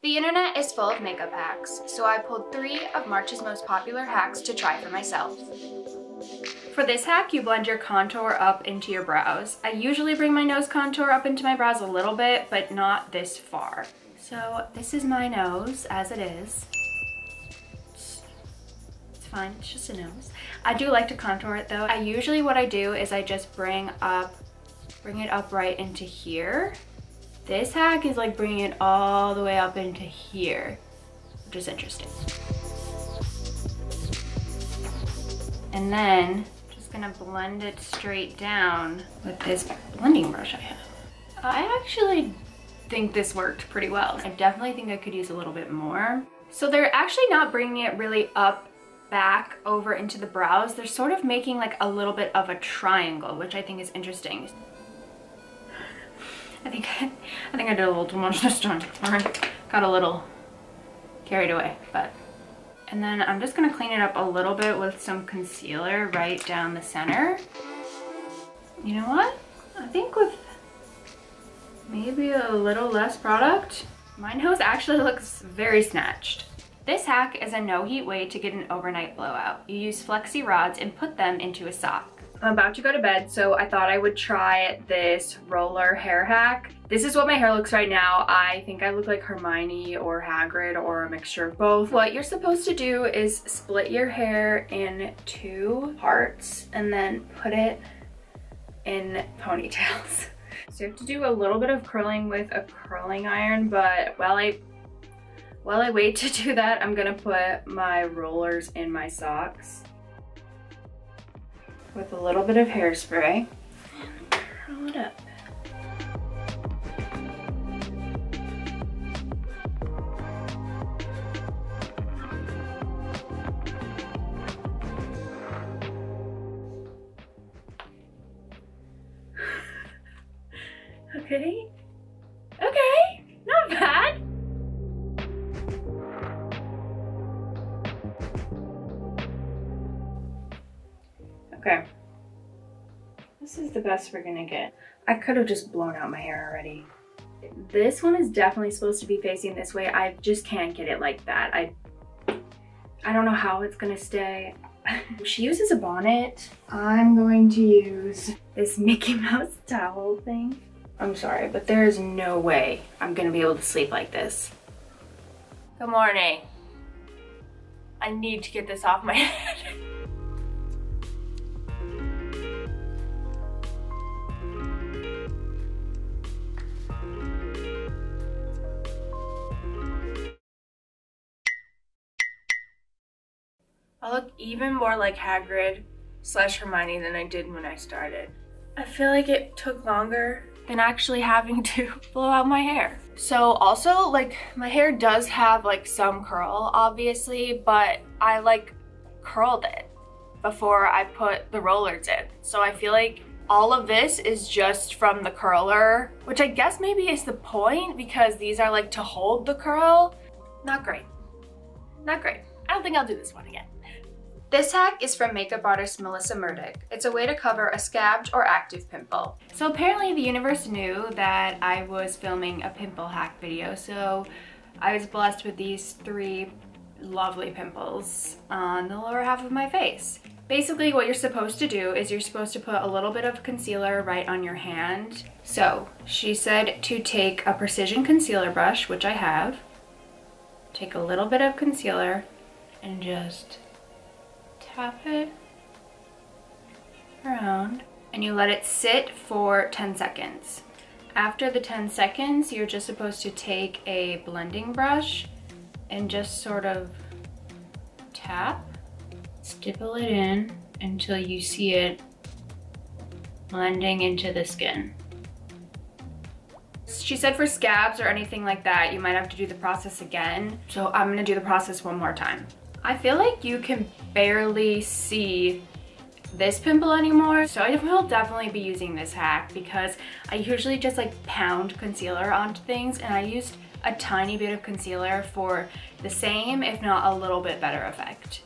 The internet is full of makeup hacks, so I pulled 3 of March's most popular hacks to try for myself. For this hack, you blend your contour up into your brows. I usually bring my nose contour up into my brows a little bit, but not this far. So this is my nose as it is. It's fine, it's just a nose. I do like to contour it though. What I do is I just bring it up right into here. This hack is like bringing it all the way up into here, which is interesting. And then just gonna blend it straight down with this blending brush I have. I actually think this worked pretty well. I definitely think I could use a little bit more. So they're actually not bringing it really up back over into the brows. They're sort of making like a little bit of a triangle, which I think is interesting. I think I did a little too much this time. Got a little carried away, but. And then I'm just gonna clean it up a little bit with some concealer right down the center. You know what? I think with maybe a little less product, my nose actually looks very snatched. This hack is a no heat way to get an overnight blowout. You use flexi rods and put them into a sock. I'm about to go to bed, so I thought I would try this roller hair hack. This is what my hair looks right now. I think I look like Hermione or Hagrid or a mixture of both. What you're supposed to do is split your hair in 2 parts and then put it in ponytails. So you have to do a little bit of curling with a curling iron, but while I wait to do that, I'm gonna put my rollers in my socks with a little bit of hairspray and curl it up. Okay, not bad. Okay, this is the best we're gonna get. I could have just blown out my hair already. This one is definitely supposed to be facing this way. I just can't get it like that. I don't know how it's gonna stay. She uses a bonnet. I'm going to use this Mickey Mouse towel thing. I'm sorry, but there is no way I'm gonna be able to sleep like this. Good morning. I need to get this off my head. I look even more like Hagrid / Hermione than I did when I started. I feel like it took longer than actually having to blow out my hair. So also, like, my hair does have like some curl obviously, but I like curled it before I put the rollers in. So I feel like all of this is just from the curler, which I guess maybe is the point because these are like to hold the curl. Not great, not great. I don't think I'll do this one again. This hack is from makeup artist Melissa Murdoch. It's a way to cover a scabbed or active pimple. So apparently the universe knew that I was filming a pimple hack video, so I was blessed with these 3 lovely pimples on the lower half of my face. Basically what you're supposed to do is you're supposed to put a little bit of concealer right on your hand. So she said to take a precision concealer brush, which I have, take a little bit of concealer and just tap it around and you let it sit for 10 seconds. After the 10 seconds, you're just supposed to take a blending brush and just sort of tap, stipple it in until you see it blending into the skin. She said for scabs or anything like that, you might have to do the process again. So I'm gonna do the process one more time. I feel like you can barely see this pimple anymore, so I will definitely be using this hack because I usually just like pound concealer onto things, and I used a tiny bit of concealer for the same, if not a little bit better effect.